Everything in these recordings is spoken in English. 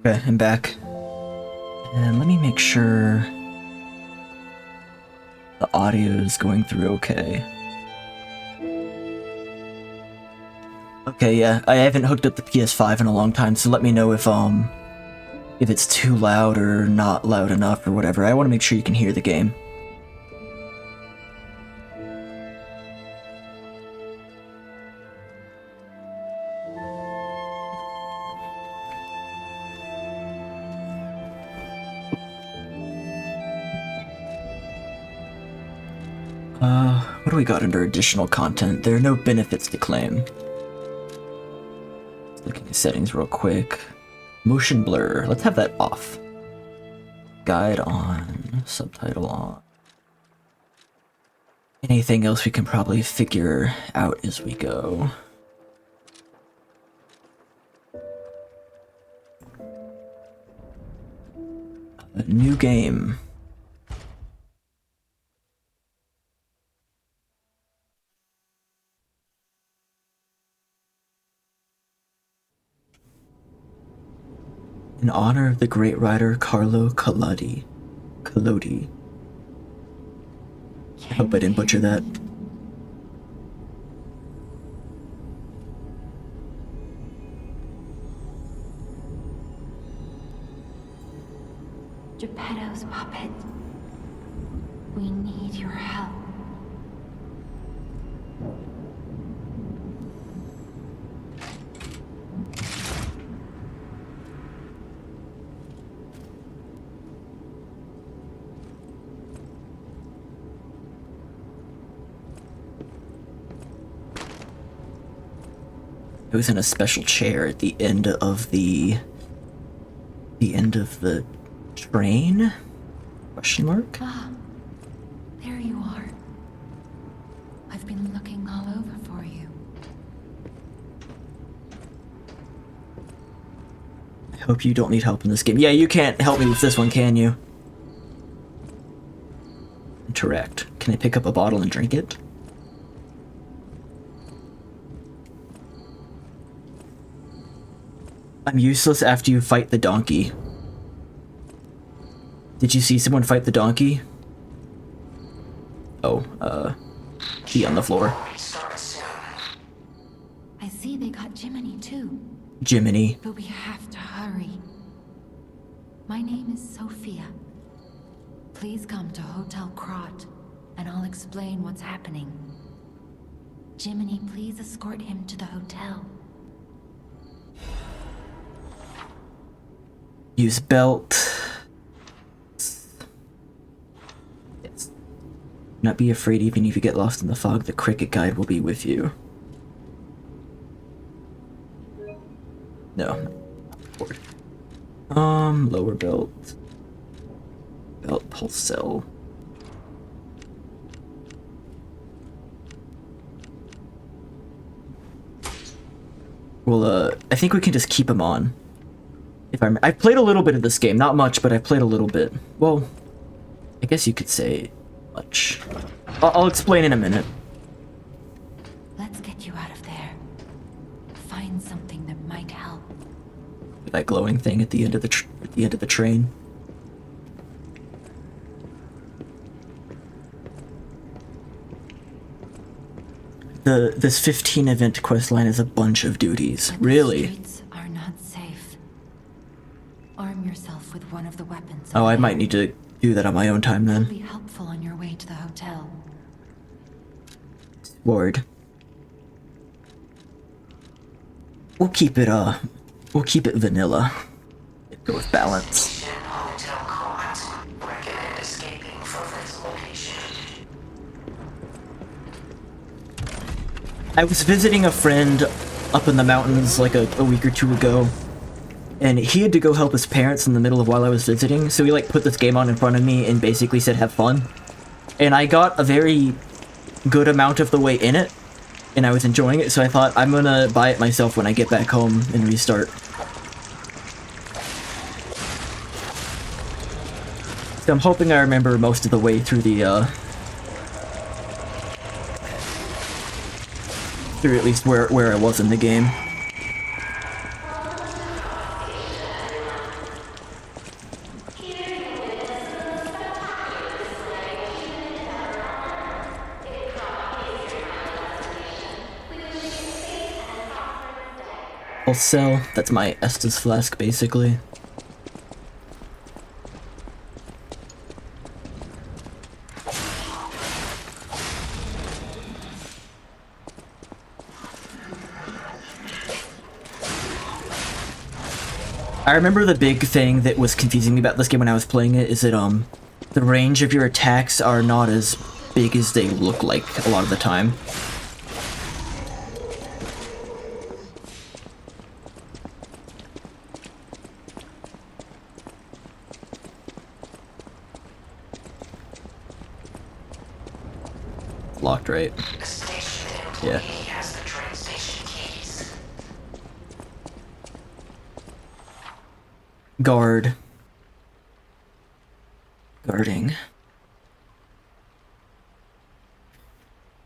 Okay, I'm back. And let me make sure the audio is going through okay. Okay, yeah, I haven't hooked up the PS5 in a long time, so let me know if it's too loud or not loud enough or whatever. I want to make sure you can hear the game. What do we got under additional content? There are no benefits to claim. Looking at settings real quick. Motion blur, let's have that off. Guide on, subtitle on. Anything else we can probably figure out as we go. A new game. In honor of the great writer Carlo Collodi. I hope I didn't butcher that. Geppetto's puppet. We need your help. It was in a special chair at the end of the train? Question mark? Ah, there you are. I've been looking all over for you. I hope you don't need help in this game. Yeah, you can't help me with this one, can you? Interact. Can I pick up a bottle and drink it? I'm useless after you fight the donkey. Did you see someone fight the donkey? Oh, key on the floor. I see they got Jiminy too. Jiminy. But we have to hurry. My name is Sophia. Please come to Hotel Krot, and I'll explain what's happening. Jiminy, please escort him to the hotel. Use belt. Yes. Not be afraid even if you get lost in the fog, the cricket guide will be with you. No. Lower belt. Belt pulse cell. Well, I think we can just keep him on. I've played a little bit of this game, not much, but I've played a little bit. Well, I guess you could say much. I'll explain in a minute. Let's get you out of there. Find something that might help. That glowing thing at the end of the train. This 15 event quest line is a bunch of duties. Really? The streets are not safe. Arm yourself with one of the weapons. Oh, I might need to do that on my own time It'll then. be helpful on your way to the hotel. Lord. We'll keep it vanilla. Go with balance. I was visiting a friend up in the mountains like a week or two ago, and he had to go help his parents in the middle of while I was visiting, so he like put this game on in front of me and basically said have fun. And I got a very good amount of the way in it, and I was enjoying it, so I thought I'm gonna buy it myself when I get back home and restart. So I'm hoping I remember most of the way through through at least where I was in the game. I'll sell. That's my Estus flask, basically. I remember the big thing that was confusing me about this game when I was playing it is that, the range of your attacks are not as big as they look like a lot of the time. Locked, right? Yeah. Guard. Guarding.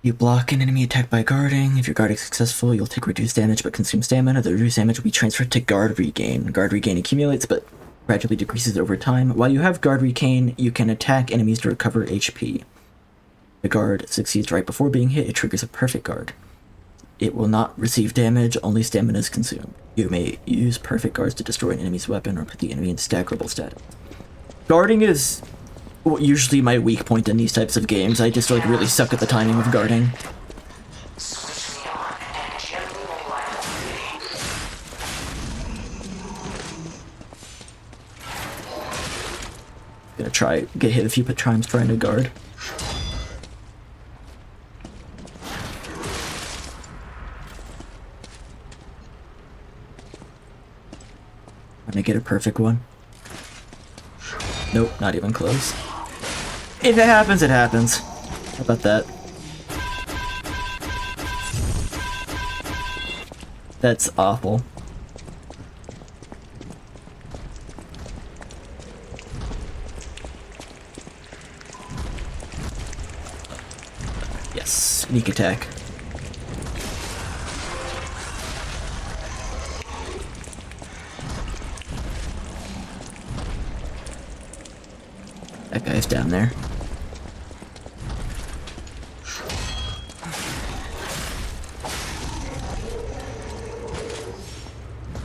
You block an enemy attacked by guarding. If your guard is successful, you'll take reduced damage but consume stamina. The reduced damage will be transferred to guard regain. Guard regain accumulates but gradually decreases over time. While you have guard regain, you can attack enemies to recover HP. The guard succeeds right before being hit, it triggers a perfect guard. It will not receive damage, only stamina is consumed. You may use perfect guards to destroy an enemy's weapon or put the enemy in staggerable status. Guarding is usually my weak point in these types of games. I just like really suck at the timing of guarding. Gonna get hit a few times trying to guard. Gonna get a perfect one. Nope, not even close. If it happens, it happens. How about that? That's awful. Yes, sneak attack. That guy's down there.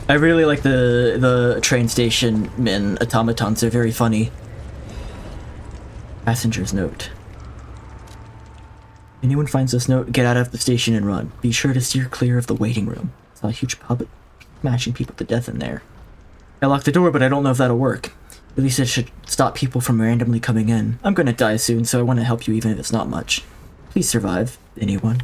I really like the train station men automatons. They're very funny. Passenger's note. If anyone finds this note, get out of the station and run. Be sure to steer clear of the waiting room. I saw a huge pub smashing people to death in there. I locked the door, but I don't know if that'll work. At least it should stop people from randomly coming in. I'm gonna die soon, so I want to help you even if it's not much. Please survive, anyone.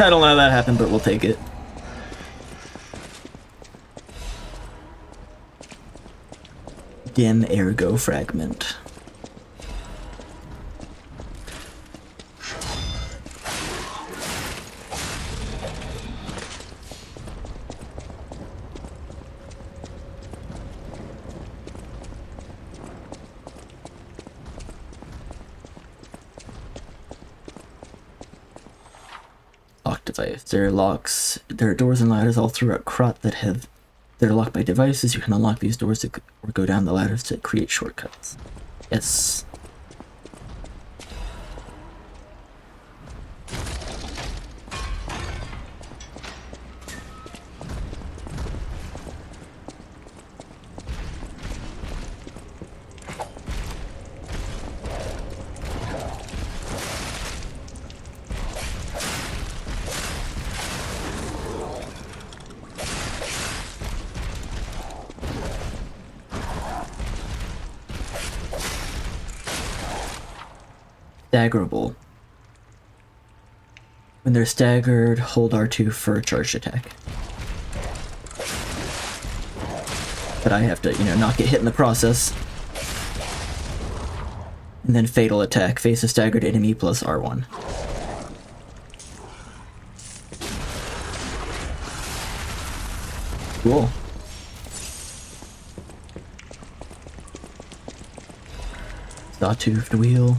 I don't know how that happened, but we'll take it. Dim ergo fragment. Lock device. There are doors and ladders all throughout Krot that are locked by devices. You can unlock these doors or go down the ladders to create shortcuts. Yes. Staggerable. When they're staggered, hold R2 for a charged attack. But I have to, not get hit in the process. And then fatal attack. Face a staggered enemy plus R1. Cool. Sawtoothed wheel.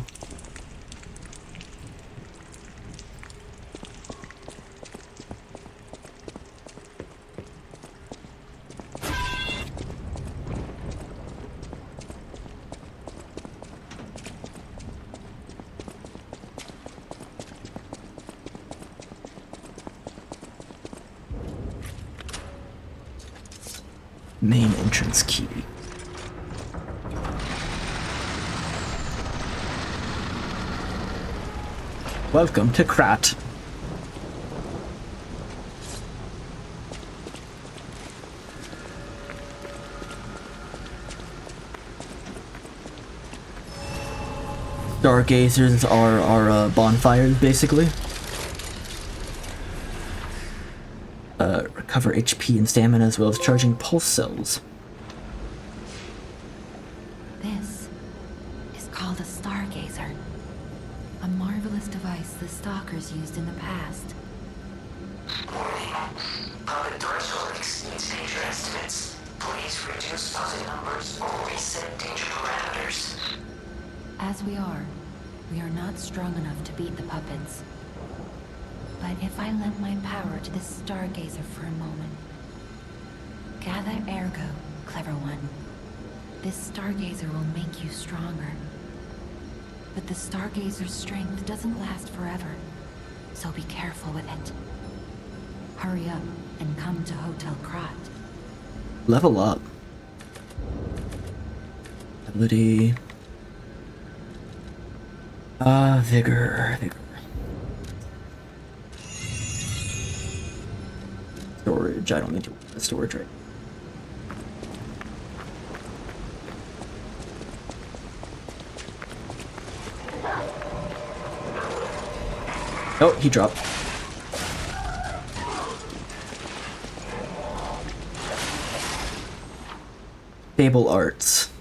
Main entrance key. Welcome to Krat. Stargazers are bonfires, basically. Recover HP and stamina as well as charging pulse cells. This is called a stargazer. A marvelous device the stalkers used in the past. Warning. Puppet threshold exceeds danger estimates. Please reduce puppet numbers or reset danger parameters. As we are not strong enough to beat the puppets. But if I lend my power to this stargazer for a moment. Gather ergo, clever one. This stargazer will make you stronger. But the stargazer's strength doesn't last forever, so be careful with it. Hurry up and come to Hotel Krat. Level up. Ability. Vigor. Storage. I don't need to work the storage right. Oh, he dropped. Fable arts.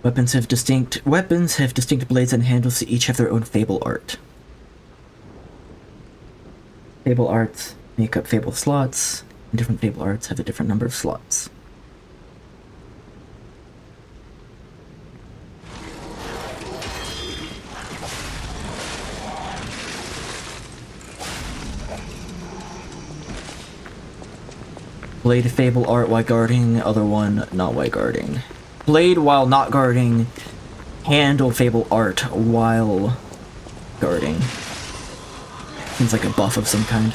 Weapons have distinct blades and handles that each have their own fable art. Fable arts make up fable slots, and different fable arts have a different number of slots. Blade fable art while guarding, other one not while guarding. Blade while not guarding, handle fable art while guarding. Seems like a buff of some kind.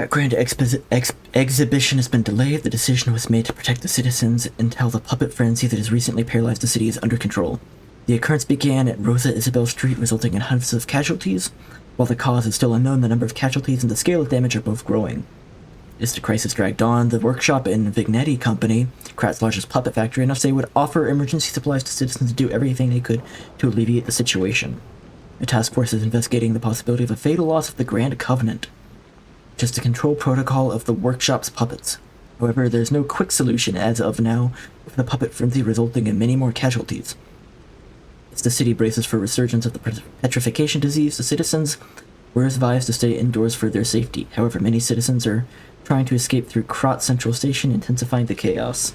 Grand exhibition has been delayed. The decision was made to protect the citizens until the puppet frenzy that has recently paralyzed the city is under control. The occurrence began at Rosa Isabel Street, resulting in hundreds of casualties. While the cause is still unknown, the number of casualties and the scale of damage are both growing. As the crisis dragged on, the workshop and Vignetti Company, Krat's largest puppet factory, announced they would offer emergency supplies to citizens to do everything they could to alleviate the situation. A task force is investigating the possibility of a fatal loss of the Grand Covenant, just a control protocol of the workshop's puppets. However, there's no quick solution as of now, with the puppet frenzy resulting in many more casualties. As the city braces for a resurgence of the petrification disease, the citizens were advised to stay indoors for their safety. However, many citizens are trying to escape through Krat Central Station, intensifying the chaos.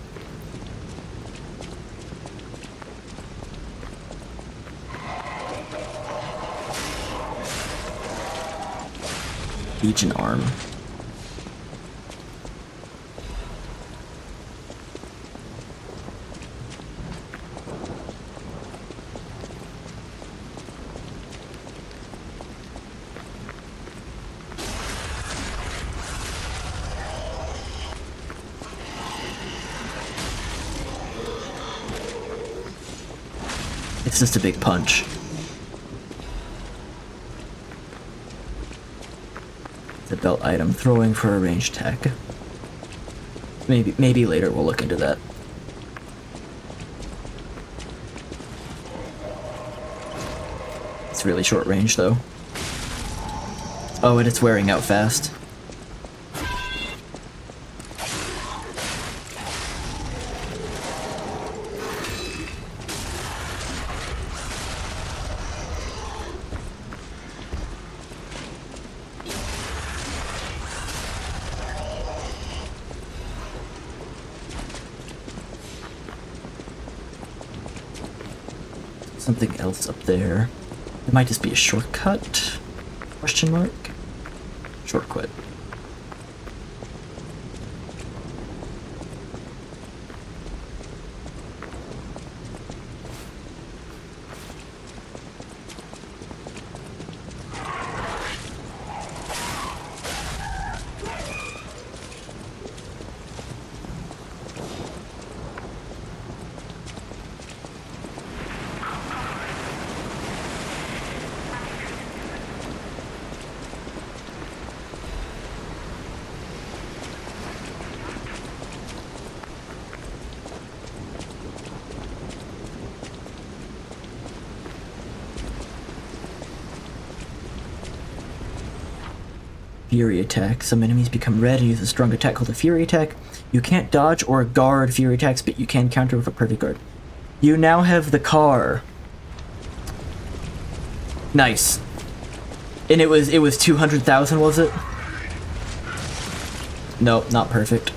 Legion arm. It's just a big punch. The belt item, throwing for a ranged attack. Maybe later we'll look into that. It's really short range, though. Oh, and it's wearing out fast. Something else up there. It might just be a shortcut? Question mark? Shortcut. Fury attack. Some enemies become red and use a strong attack called a Fury attack. You can't dodge or guard Fury attacks, but you can counter with a perfect guard. You now have the car. Nice. And it was 200,000, was it? Nope, not perfect.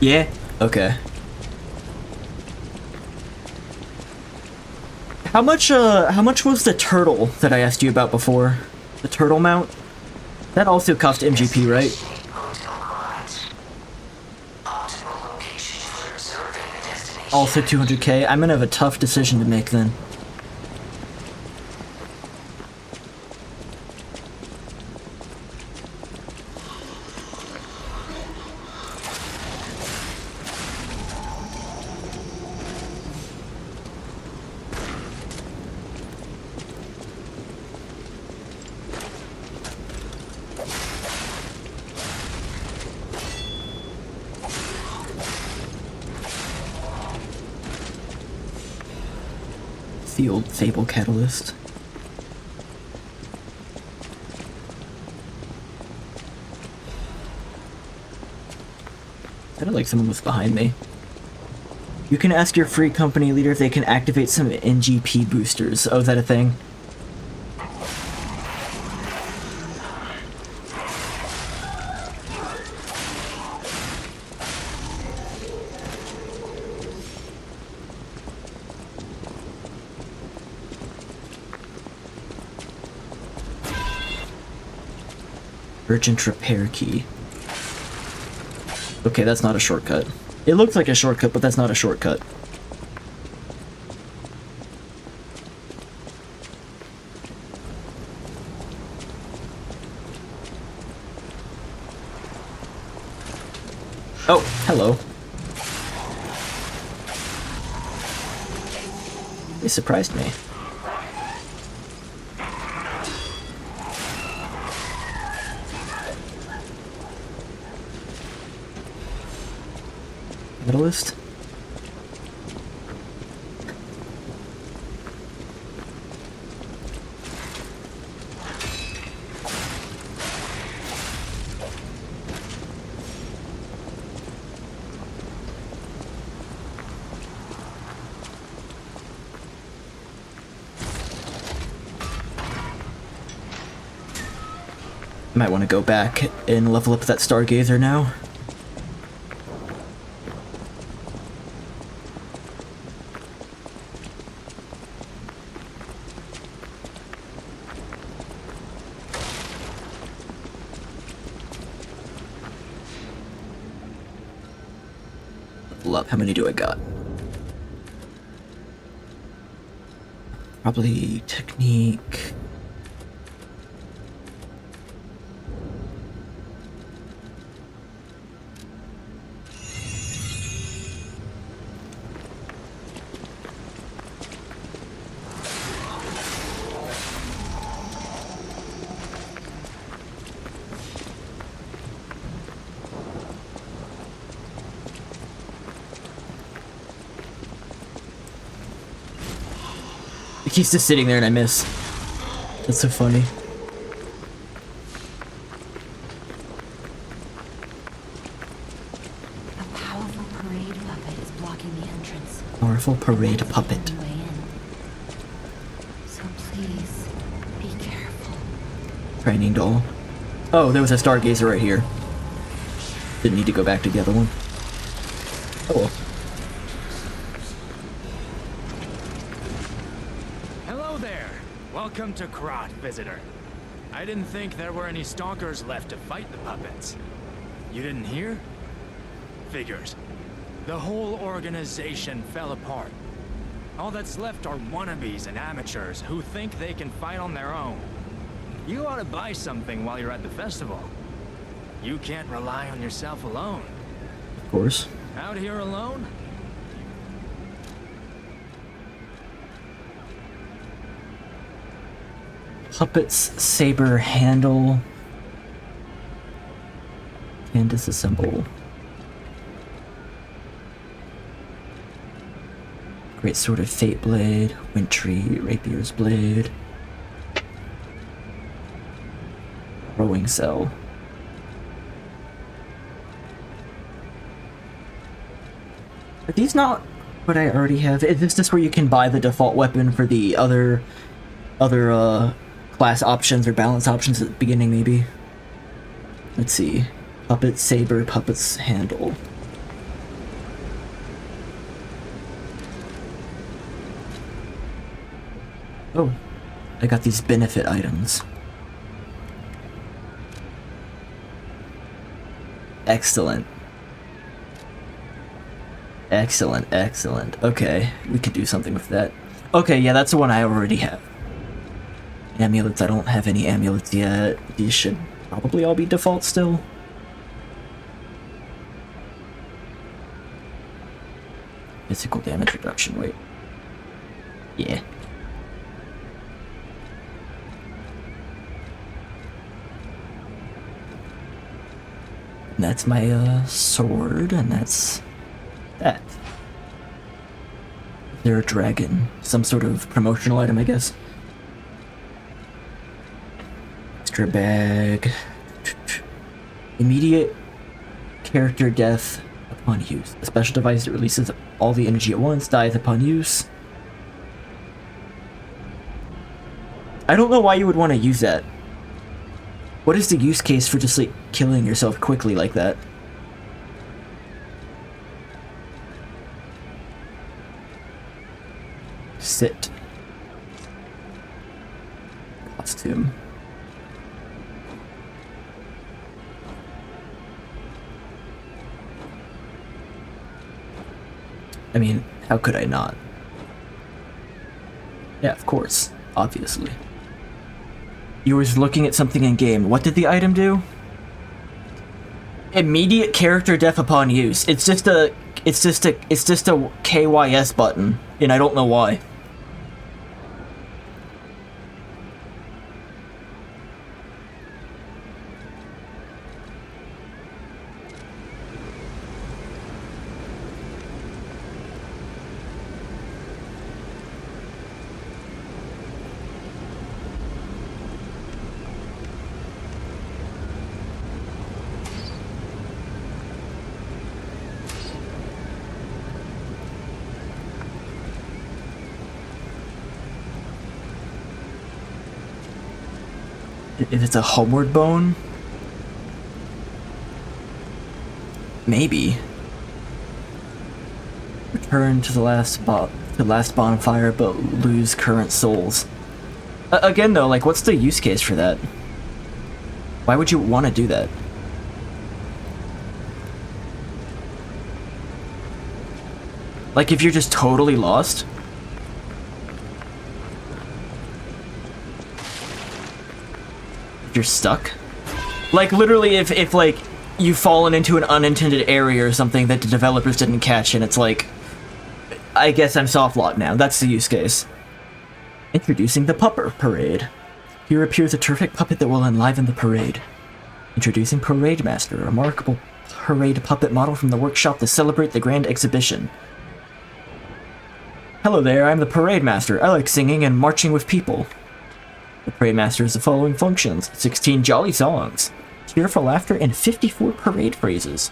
Yeah? Okay. How much was the turtle that I asked you about before? The turtle mount? That also cost MGP, right? Also 200k? I'm gonna have a tough decision to make then. The old Fable Catalyst. Sounded like someone was behind me. You can ask your free company leader if they can activate some NGP boosters. Oh, is that a thing? Urgent repair key. Okay, that's not a shortcut. It looks like a shortcut, but that's not a shortcut. Oh, hello. They surprised me. Medalist? Might want to go back and level up that Stargazer now. Level up. How many do I got? Probably technique. He's just sitting there and I miss. That's so funny. A powerful parade puppet is blocking the entrance. Powerful parade puppet. The way in. So please, be careful. Training doll. Oh, there was a stargazer right here. Didn't need to go back to the other one. Oh well. Hello there. Welcome to Krot, visitor. I didn't think there were any stalkers left to fight the puppets. You didn't hear? Figures. The whole organization fell apart. All that's left are wannabes and amateurs who think they can fight on their own. You ought to buy something while you're at the festival. You can't rely on yourself alone. Of course. Out here alone? Puppets, saber, handle. And disassemble. Great sword of fate blade, wintry rapier's blade. Rowing cell. Are these not what I already have? Is this where you can buy the default weapon for the other class options or balance options at the beginning, maybe? Let's see. Puppet, saber, puppet's handle. Oh, I got these benefit items. Excellent. Excellent, excellent. Okay, we could do something with that. Okay, yeah, that's the one I already have. Amulets, I don't have any amulets yet. These should probably all be default still. Physical damage reduction, wait. Yeah. And that's my sword, and that's that. They're a dragon. Some sort of promotional item, I guess. Extra bag. Immediate character death upon use. A special device that releases all the energy at once, dies upon use. I don't know why you would want to use that. What is the use case for just, like, killing yourself quickly like that? Sit. Costume. I mean, how could I not? Yeah, of course. Obviously. You were looking at something in game. What did the item do? Immediate character death upon use. It's just a KYS button, and I don't know why. If it's a homeward bone? Maybe. Return to the last bonfire, but lose current souls. Again, though, like, what's the use case for that? Why would you want to do that? Like, if you're just totally lost? You're stuck? Like, literally, if like, you've fallen into an unintended area or something that the developers didn't catch, and it's like, I guess I'm soft-locked now. That's the use case. Introducing the Pupper Parade. Here appears a terrific puppet that will enliven the parade. Introducing Parade Master, a remarkable parade puppet model from the workshop to celebrate the grand exhibition. Hello there, I'm the Parade Master. I like singing and marching with people. The Parade Master has the following functions: 16 jolly songs, cheerful laughter, and 54 parade phrases.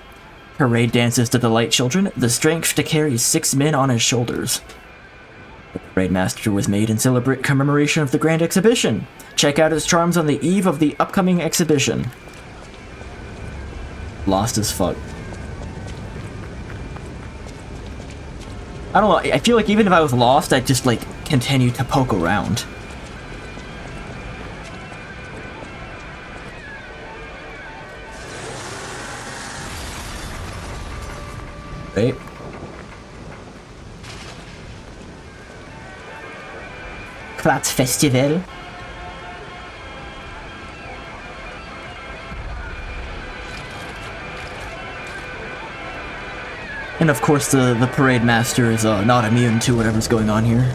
Parade dances to delight children, the strength to carry 6 men on his shoulders. The Parade Master was made in commemoration of the Grand Exhibition. Check out his charms on the eve of the upcoming exhibition. Lost as fuck. I don't know, I feel like even if I was lost, I'd just, like, continue to poke around. Right? Krat Festival. And of course the Parade Master is not immune to whatever's going on here.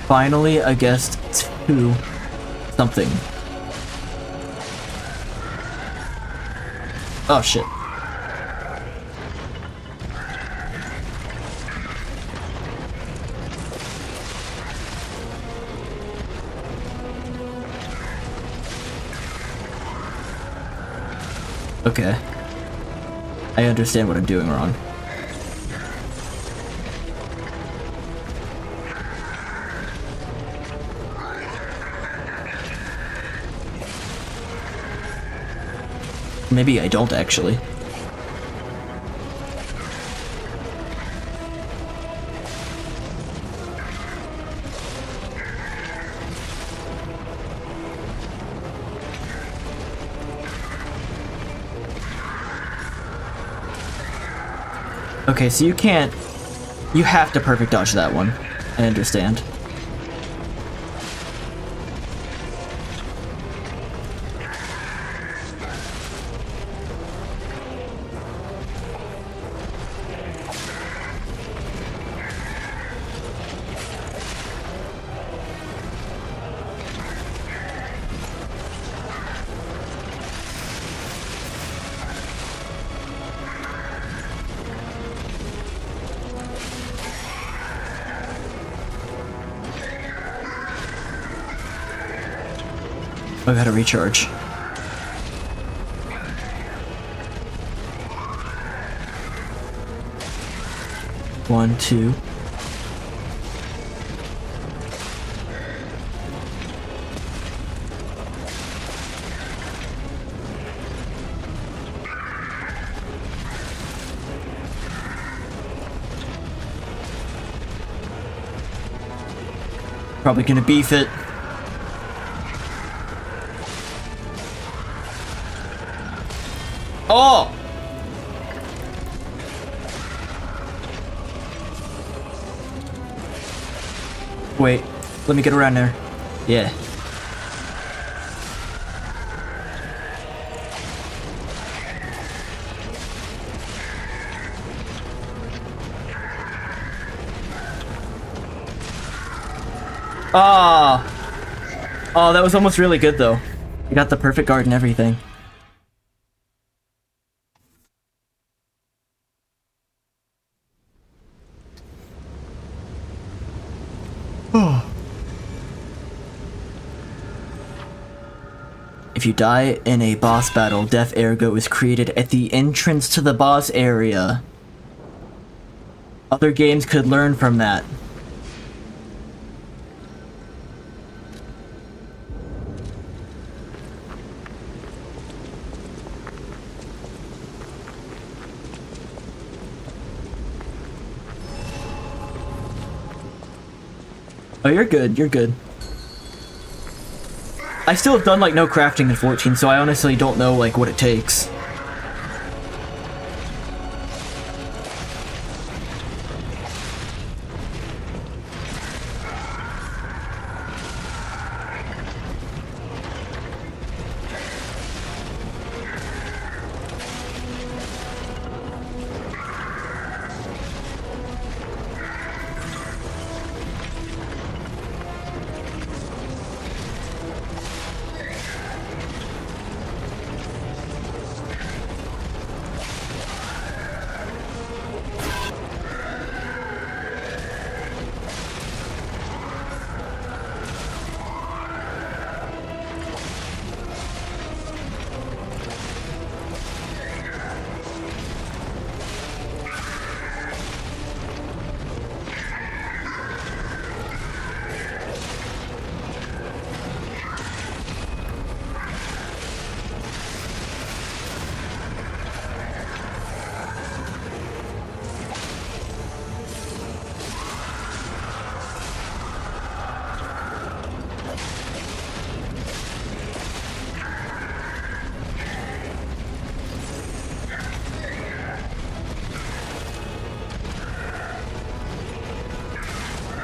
Finally, a guest to something. Oh shit. Okay. I understand what I'm doing wrong. Maybe I don't actually. Okay, so you can't... You have to perfect dodge that one. I understand. I gotta recharge. One, two. Probably gonna beef it. Oh! Wait, let me get around there. Yeah. Ah! Oh, that was almost really good though. You got the perfect guard and everything. If you die in a boss battle, Death Ergo is created at the entrance to the boss area. Other games could learn from that. Oh, you're good, you're good. I still have done, like, no crafting in 14, so I honestly don't know, like, what it takes.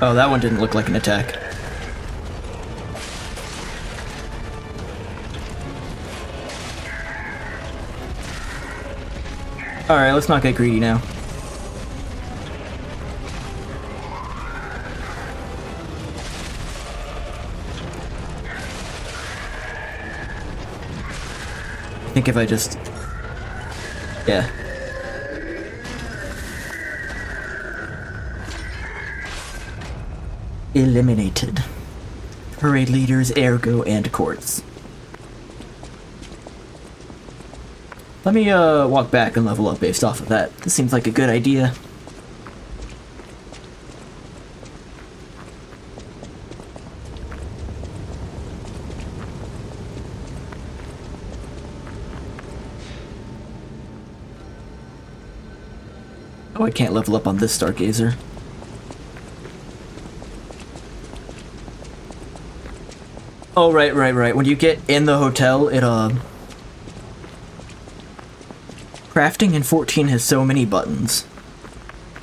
Oh, that one didn't look like an attack. Alright, let's not get greedy now. I think if I just... yeah. Eliminated. Parade leaders, ergo, and courts. Let me walk back and level up based off of that. This seems like a good idea. Oh, I can't level up on this Stargazer. Oh, right. When you get in the hotel, it, crafting in 14 has so many buttons.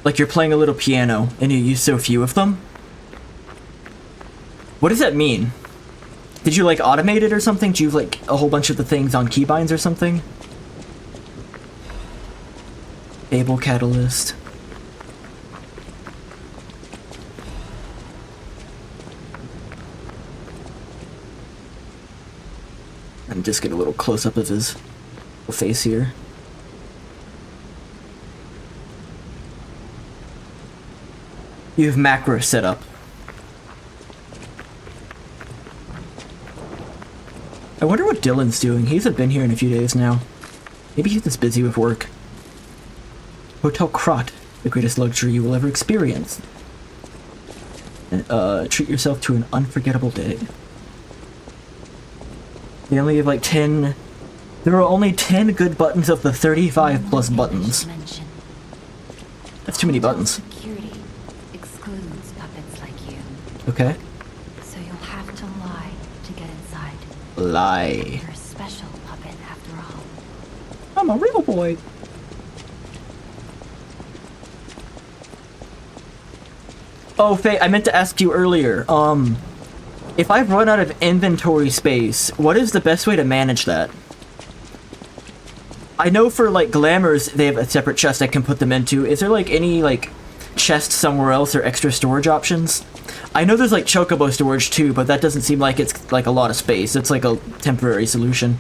Like you're playing a little piano, and you use so few of them. What does that mean? Did you, like, automate it or something? Do you have, like, a whole bunch of the things on keybinds or something? Able catalyst. And just get a little close-up of his face here. You have macro set up. I wonder what Dylan's doing. He hasn't been here in a few days now. Maybe he's just busy with work. Hotel Krot, the greatest luxury you will ever experience. Treat yourself to an unforgettable day. They only have like 10... There are only 10 good buttons of the 35 plus buttons. That's too many buttons. Security excludes puppets like you. Okay. So you'll have to lie to get inside. Lie. You're a special puppet after all. I'm a real boy. Oh, Faye, I meant to ask you earlier, if I've run out of inventory space, what is the best way to manage that? I know for, like, glamours, they have a separate chest I can put them into. Is there, like, any, like, chest somewhere else or extra storage options? I know there's, like, chocobo storage, too, but that doesn't seem like it's, like, a lot of space. It's, like, a temporary solution.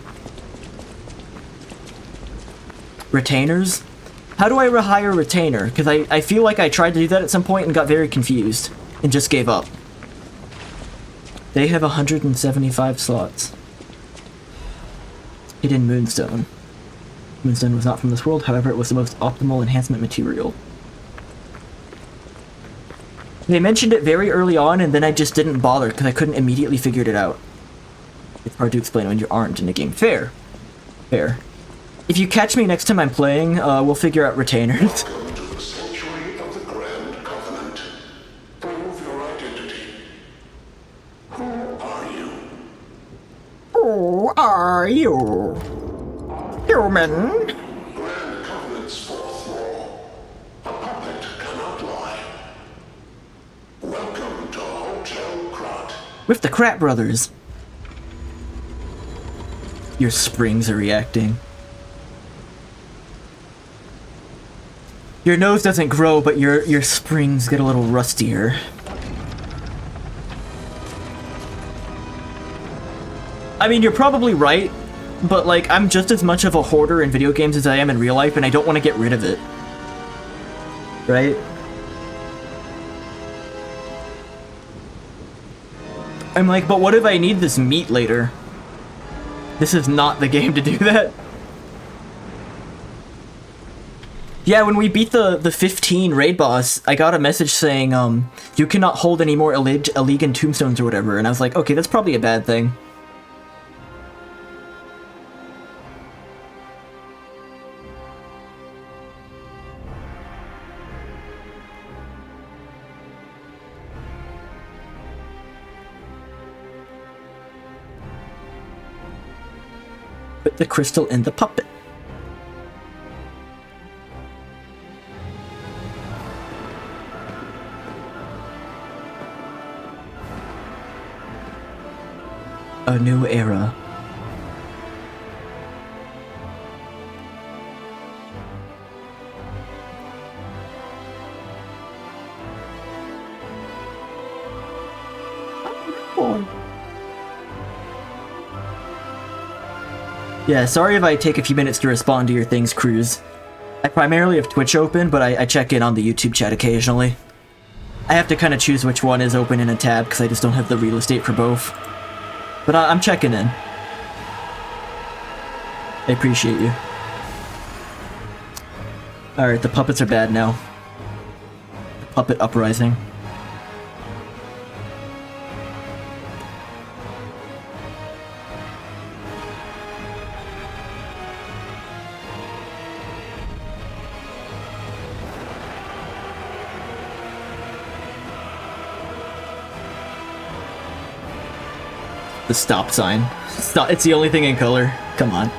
Retainers? How do I rehire a retainer? Because I feel like I tried to do that at some point and got very confused. And just gave up. They have 175 slots. Hidden Moonstone. Moonstone was not from this world, however it was the most optimal enhancement material. They mentioned it very early on and then I just didn't bother because I couldn't immediately figure it out. It's hard to explain when you aren't in a game. Fair. Fair. If you catch me next time I'm playing, we'll figure out retainers. Welcome to the sanctuary of the Grand Covenant. Prove your identity. Who are you? Who are you? Human? Grand Covenant's fourth law. A puppet cannot lie. Welcome to Hotel Krot. With the Krat brothers. Your springs are reacting. Your nose doesn't grow, but your springs get a little rustier. I mean, you're probably right, but like, I'm just as much of a hoarder in video games as I am in real life, and I don't want to get rid of it. Right? I'm like, but what if I need this meat later? This is not the game to do that. Yeah, when we beat the 15 raid boss, I got a message saying, you cannot hold any more Illegan tombstones or whatever, and I was like, okay, that's probably a bad thing. Put the crystal in the puppet. A new era. Yeah, sorry if I take a few minutes to respond to your things, Cruz. I primarily have Twitch open, but I check in on the YouTube chat occasionally. I have to kind of choose which one is open in a tab, because I just don't have the real estate for both. But I'm checking in. I appreciate you. Alright, the puppets are bad now. The puppet uprising. The stop sign. Stop. It's the only thing in color. Come on.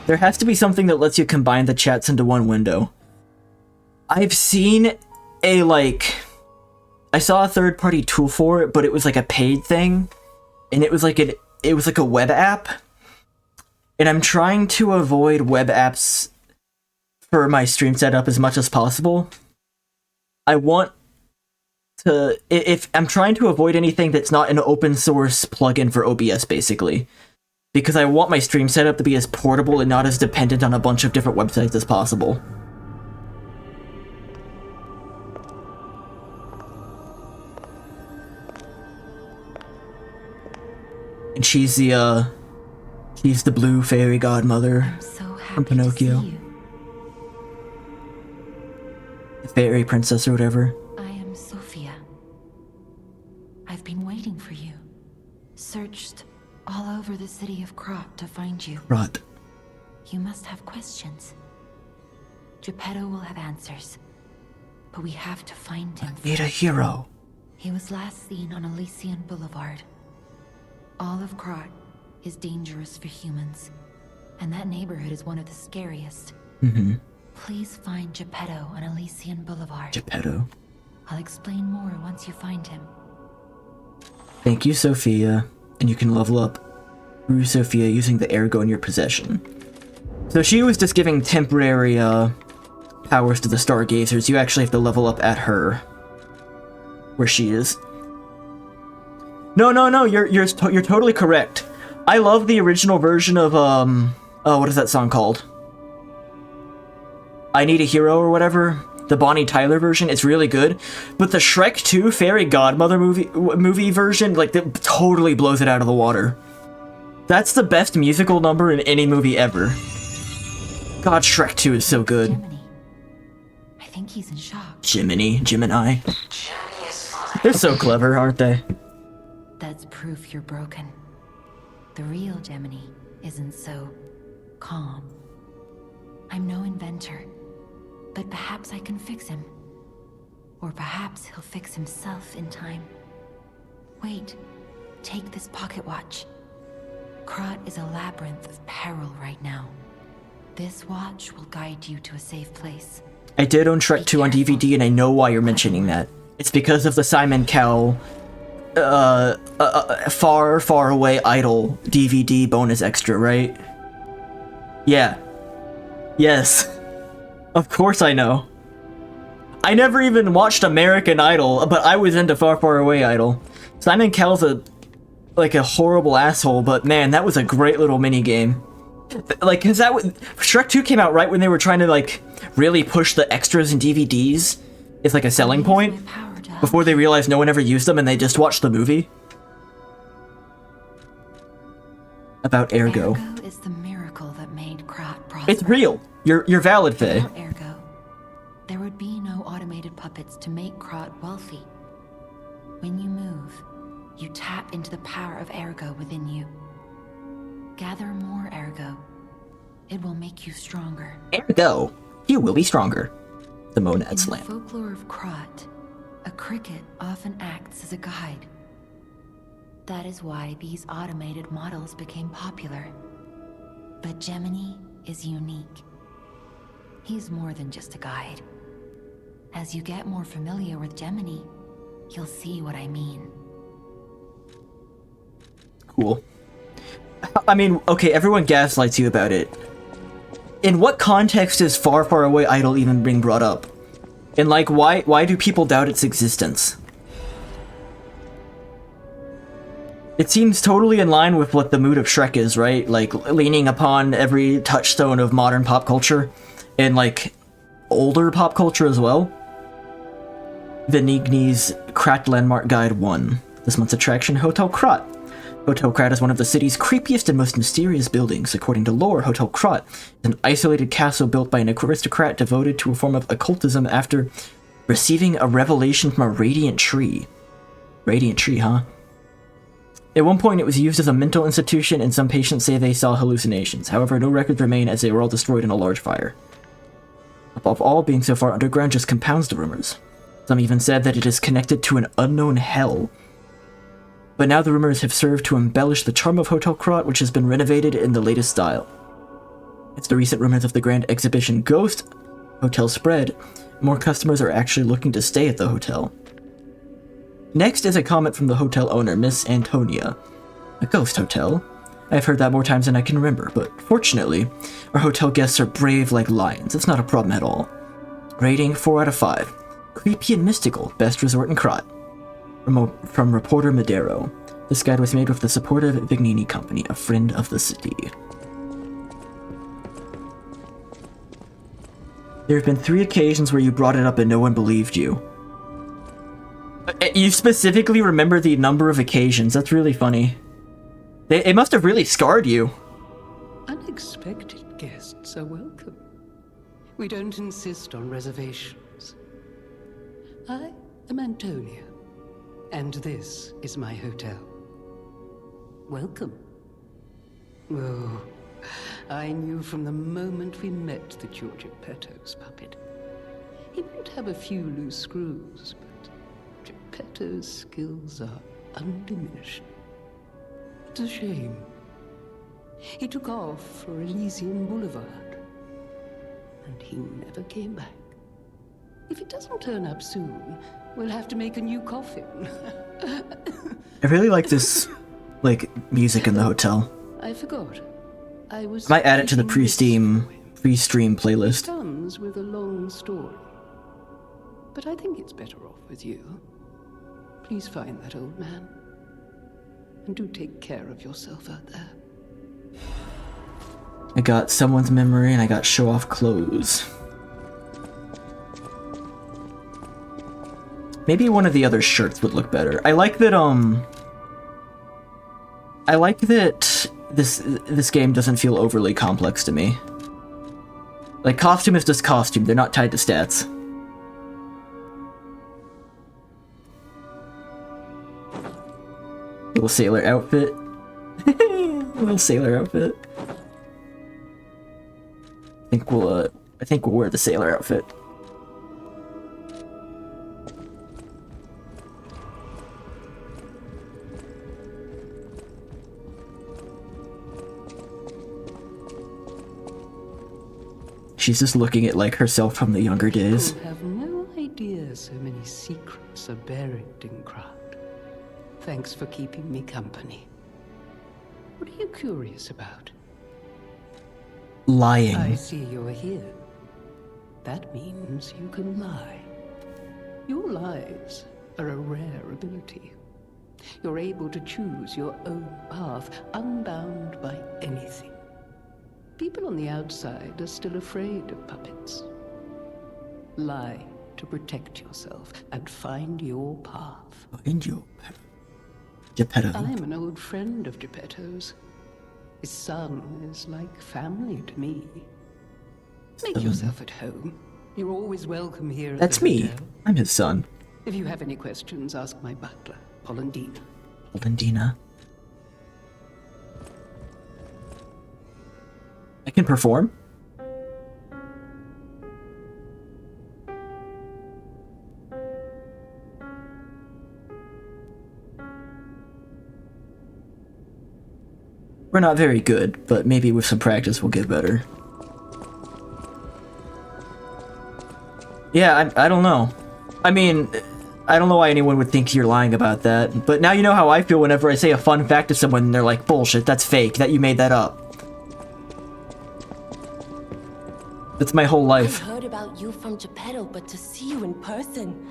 There has to be something that lets you combine the chats into one window. I've seen a, like... I saw a third-party tool for it, but it was like a paid thing. And it was like a web app. And I'm trying to avoid web apps for my stream setup as much as possible. I want to... If I'm trying to avoid anything that's not an open source plugin for OBS, basically. Because I want my stream setup to be as portable and not as dependent on a bunch of different websites as possible. And she's the blue fairy godmother from Pinocchio. The fairy princess or whatever. I am Sophia. I've been waiting for you. Searched all over the city of Krat to find you. Krat. You must have questions. Geppetto will have answers. But we have to find him. Need a hero. He was last seen on Elysian Boulevard. All of Krat is dangerous for humans. And that neighborhood is one of the scariest. Mm-hmm. Please find Geppetto on Elysian Boulevard. Geppetto. I'll explain more once you find him. Thank you, Sophia. And you can level up through Sophia using the ergo in your possession. So she was just giving temporary powers to the Stargazers. You actually have to level up at her, where she is. No, you're totally correct. I love the original version of what is that song called? I Need a Hero or whatever. The Bonnie Tyler version, it's really good, but the Shrek 2 Fairy Godmother movie version, like, that totally blows it out of the water. That's the best musical number in any movie ever. God, Shrek 2 is so good. Gemini. I think he's in shock. Gemini. Gemini is fine. They're so clever, aren't they? That's proof you're broken. The real Gemini isn't so calm. I'm no inventor. But perhaps I can fix him. Or perhaps he'll fix himself in time. Wait, take this pocket watch. Krat is a labyrinth of peril right now. This watch will guide you to a safe place. I did own Shrek 2 on DVD, and I know why you're mentioning that. It's because of the Simon Cowell, Far, Far Away Idol DVD bonus extra, right? Yeah. Yes. Of course I know. I never even watched American Idol, but I was into Far, Far Away Idol. Simon Cowell's a horrible asshole, but man, that was a great little mini game. Like, cause Shrek 2 came out right when they were trying to, like, really push the extras in DVDs as, like, a selling point, before they realized no one ever used them and they just watched the movie. About Ergo. Ergo is the miracle that made Krat prosper. It's real. You're valid, Faye. Without Ergo, there would be no automated puppets to make Krat wealthy. When you move, you tap into the power of Ergo within you. Gather more Ergo. It will make you stronger. Ergo, you will be stronger. The Monad In Slam. the folklore of Krat, a cricket often acts as a guide. That is why these automated models became popular. But Gemini is unique. He's more than just a guide. As you get more familiar with Gemini, you'll see what I mean. Cool. I mean, okay, everyone gaslights you about it. In what context is Far, Far Away Idol even being brought up? And like, why do people doubt its existence? It seems totally in line with what the mood of Shrek is, right? Like, leaning upon every touchstone of modern pop culture, and like, older pop culture as well. Venigni's Krat Landmark Guide 1. This month's attraction, Hotel Krat. Hotel Krat is one of the city's creepiest and most mysterious buildings. According to lore, Hotel Krat is an isolated castle built by an aristocrat devoted to a form of occultism after receiving a revelation from a radiant tree. Radiant tree, huh? At one point, it was used as a mental institution, and some patients say they saw hallucinations. However, no records remain as they were all destroyed in a large fire. Above all, being so far underground just compounds the rumors. Some even said that it is connected to an unknown hell. But now the rumors have served to embellish the charm of Hotel Krat, which has been renovated in the latest style. As the recent rumors of the grand exhibition Ghost Hotel spread, more customers are actually looking to stay at the hotel. Next is a comment from the hotel owner, Miss Antonia. A ghost hotel? I've heard that more times than I can remember, but fortunately, our hotel guests are brave like lions. It's not a problem at all. Rating 4 out of 5. Creepy and mystical, best resort in Krat. From reporter Madero. This guide was made with the support of Vignini Company, a friend of the city. There have been 3 occasions where you brought it up and no one believed you. You specifically remember the number of occasions. That's really funny. It must have really scarred you. Unexpected guests are welcome. We don't insist on reservations. I am Antonia, and this is my hotel. Welcome. Oh, I knew from the moment we met that you're Geppetto's puppet. He might have a few loose screws, but Geppetto's skills are undiminished. It's a shame. He took off for Elysian Boulevard, and he never came back. If it doesn't turn up soon, we'll have to make a new coffin. I really like this, like, music in the hotel. I forgot. I might add it to the pre-stream playlist. It comes with a long story, but I think it's better off with you. Please find that old man, and do take care of yourself out there. I got someone's memory, and I got show-off clothes. Maybe one of the other shirts would look better. I like that, this game doesn't feel overly complex to me. Like, costume is just costume, they're not tied to stats. Little sailor outfit. Little sailor outfit. I think we'll wear the sailor outfit. She's just looking at, like, herself from the younger days. You have no idea so many secrets are buried in Krat. Thanks for keeping me company. What are you curious about? Lying. I see you're here. That means you can lie. Your lies are a rare ability. You're able to choose your own path, unbound by anything. People on the outside are still afraid of puppets. Lie to protect yourself and find your path. Find your Geppetto. I'm an old friend of Geppetto's. His son is like family to me. Make yourself at home. You're always welcome here at That's the me. hotel. I'm his son. If you have any questions, ask my butler, Polendina. Polendina. I can perform? We're not very good, but maybe with some practice we'll get better. Yeah, I don't know. I mean, I don't know why anyone would think you're lying about that, but now you know how I feel whenever I say a fun fact to someone and they're like, bullshit, that's fake, that you made that up. That's my whole life. I heard about you from Geppetto, but to see you in person...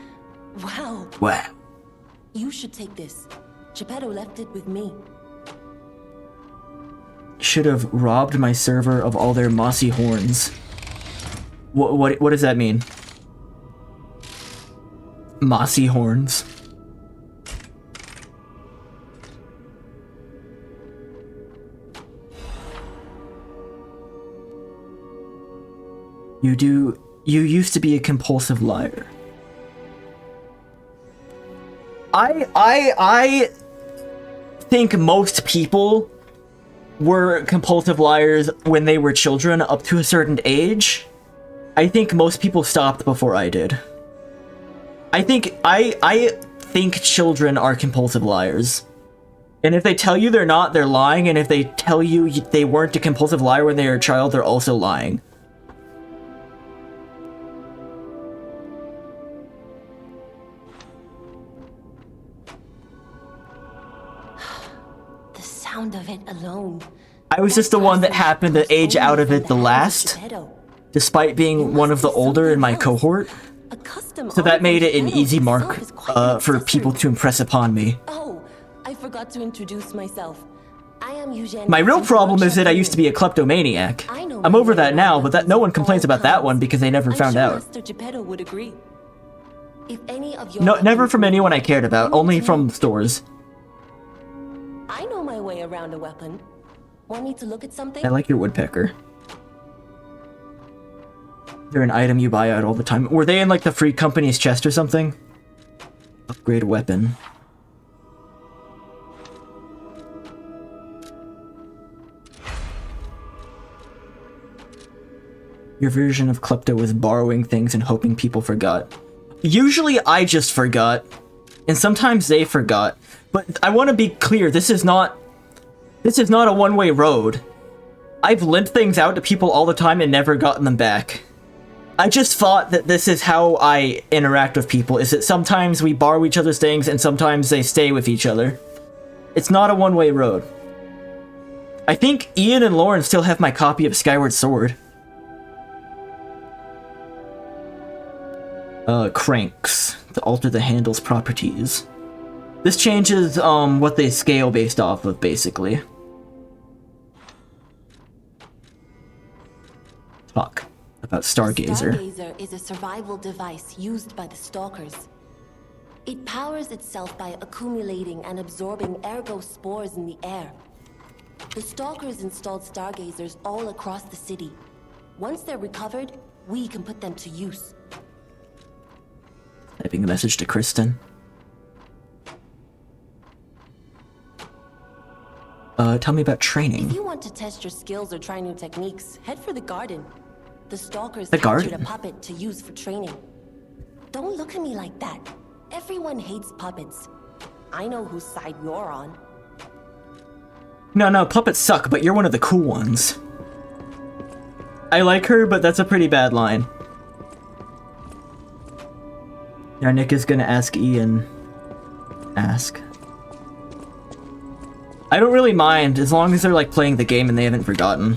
Wow. Wow. You should take this. Geppetto left it with me. Should have robbed my server of all their mossy horns. What does that mean? Mossy horns. You used to be a compulsive liar. I think most people were compulsive liars when they were children up to a certain age. I think most people stopped before I did. I think children are compulsive liars. And if they tell you they're not, they're lying, and if they tell you they weren't a compulsive liar when they were a child, they're also lying. The sound of it alone. I was just the one that happened to age out of it the last, despite being one of the older in my cohort. So that made it an easy mark for people to impress upon me. Oh, I forgot to introduce myself. I am Eugene. My real problem is that I used to be a kleptomaniac. I'm over that now, but no one complains about that one because they never found out. Master Geppetto would agree. If any of your No, never from anyone I cared about, only from stores. I know my way around a weapon. Want me to look at something? I like your woodpecker. They're an item you buy out all the time. Were they in like the free company's chest or something? Upgrade weapon. Your version of klepto was borrowing things and hoping people forgot. Usually I just forgot, and sometimes they forgot. But I want to be clear, this is not a one-way road. I've lent things out to people all the time and never gotten them back. I just thought that this is how I interact with people, is that sometimes we borrow each other's things and sometimes they stay with each other. It's not a one-way road. I think Ian and Lauren still have my copy of Skyward Sword. Cranks, to alter the handle's properties. This changes, what they scale based off of, basically. Talk about Stargazer. Stargazer is a survival device used by the Stalkers. It powers itself by accumulating and absorbing ergo spores in the air. The Stalkers installed Stargazers all across the city. Once they're recovered, we can put them to use. Typing a message to Kristen. Tell me about training. If you want to test your skills or try new techniques, head for the garden. The Stalkers The captured garden? a puppet to use for training. Don't look at me like that. Everyone hates puppets. I know whose side you're on. No, puppets suck, but you're one of the cool ones. I like her, but that's a pretty bad line. Now Nick is gonna ask Ian. Ask. I don't really mind, as long as they're like playing the game and they haven't forgotten.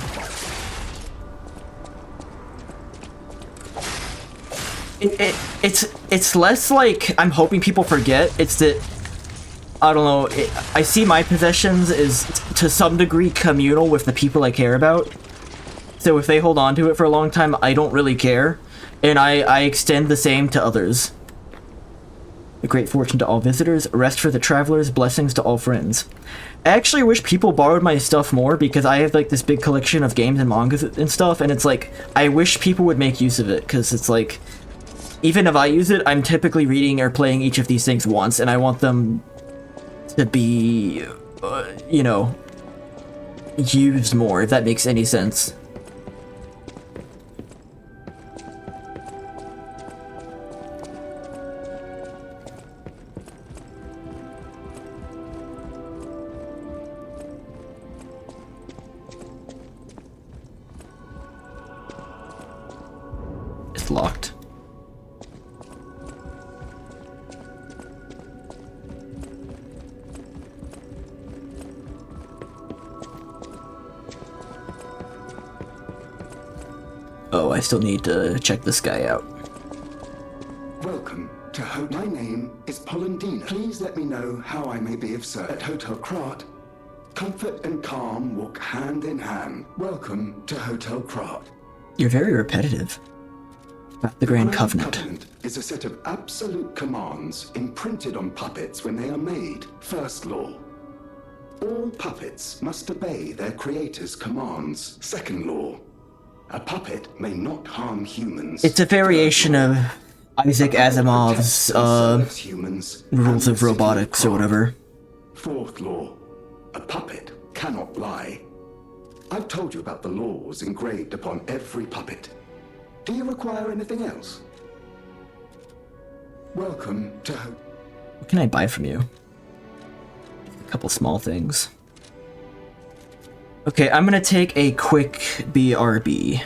It's less like I'm hoping people forget, it's that, I don't know, I see my possessions as to some degree communal with the people I care about. So if they hold on to it for a long time, I don't really care, and I extend the same to others. A great fortune to all visitors, rest for the travelers, blessings to all friends. I actually wish people borrowed my stuff more because I have like this big collection of games and mangas and stuff, and it's like, I wish people would make use of it, because it's like, even if I use it, I'm typically reading or playing each of these things once, and I want them to be, you know, used more, if that makes any sense. It's locked. Oh, I still need to check this guy out. Welcome to My name is Polendina. Please let me know how I may be of service. At Hotel Krat, comfort and calm walk hand in hand. Welcome to Hotel Krat. You're very repetitive. About the Grand Covenant. Is a set of absolute commands imprinted on puppets when they are made. First law. All puppets must obey their creator's commands. Second law. A puppet may not harm humans. It's a variation of Isaac Asimov's rules of robotics or whatever. Fourth law. A puppet cannot lie. I've told you about the laws engraved upon every puppet. Do you require anything else? Welcome to... What can I buy from you? A couple small things. Okay, I'm gonna take a quick BRB.